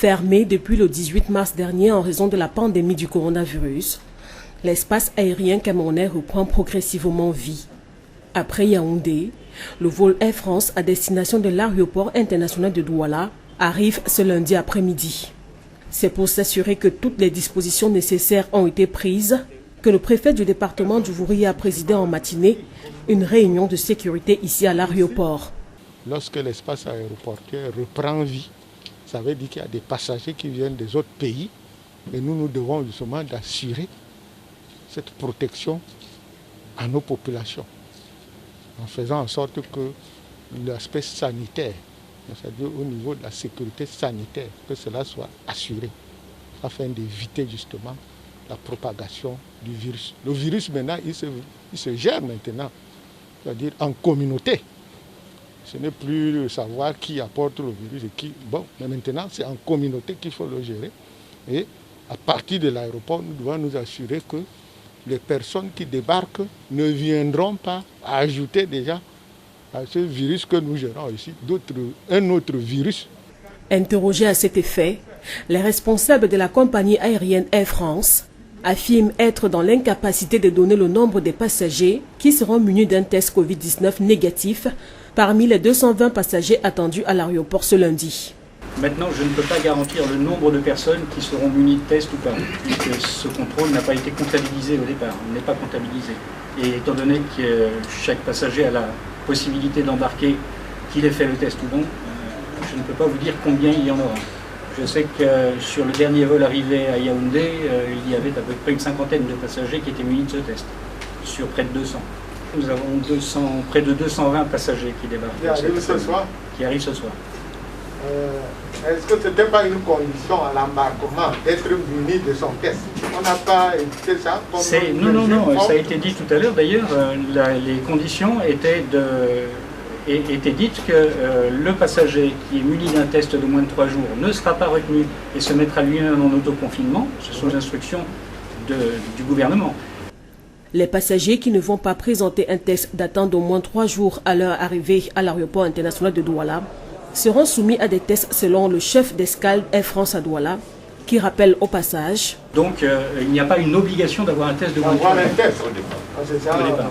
Fermé depuis le 18 mars dernier en raison de la pandémie du coronavirus, l'espace aérien camerounais reprend progressivement vie. Après Yaoundé, le vol Air France à destination de l'aéroport international de Douala arrive ce lundi après-midi. C'est pour s'assurer que toutes les dispositions nécessaires ont été prises que le préfet du département du Vouri a présidé en matinée une réunion de sécurité ici à l'aéroport. Lorsque l'espace aéroportuaire reprend vie, ça veut dire qu'il y a des passagers qui viennent des autres pays et nous devons justement d'assurer cette protection à nos populations en faisant en sorte que l'aspect sanitaire, c'est-à-dire au niveau de la sécurité sanitaire, que cela soit assuré afin d'éviter justement la propagation du virus. Le virus maintenant, il se gère maintenant, c'est-à-dire en communauté. Ce n'est plus de savoir qui apporte le virus et qui... Bon, mais maintenant, c'est en communauté qu'il faut le gérer. Et à partir de l'aéroport, nous devons nous assurer que les personnes qui débarquent ne viendront pas ajouter déjà à ce virus que nous gérons ici, un autre virus. Interrogés à cet effet, les responsables de la compagnie aérienne Air France affirment être dans l'incapacité de donner le nombre de passagers qui seront munis d'un test Covid-19 négatif parmi les 220 passagers attendus à l'aéroport ce lundi. Maintenant, je ne peux pas garantir le nombre de personnes qui seront munies de tests ou pas. Et ce contrôle n'a pas été comptabilisé au départ, il n'est pas comptabilisé. Et étant donné que chaque passager a la possibilité d'embarquer, qu'il ait fait le test ou non, je ne peux pas vous dire combien il y en aura. Je sais que sur le dernier vol arrivé à Yaoundé, il y avait à peu près une cinquantaine de passagers qui étaient munis de ce test, sur près de 200. Nous avons près de 220 passagers qui débarquent. Qui arrivent ce soir. Est-ce que ce n'était pas une condition à l'embarquement d'être muni de son test? On n'a pas évité ça? Non, ça a été dit tout à l'heure. D'ailleurs, les conditions étaient dites que le passager qui est muni d'un test de moins de 3 jours ne sera pas retenu et se mettra lui-même en autoconfinement. Ce sont les instructions du gouvernement. Les passagers qui ne vont pas présenter un test datant d'au moins 3 jours à leur arrivée à l'aéroport international de Douala seront soumis à des tests selon le chef d'escale Air France à Douala, qui rappelle au passage. Donc il n'y a pas une obligation d'avoir un test de moins de 3 jours. Au départ.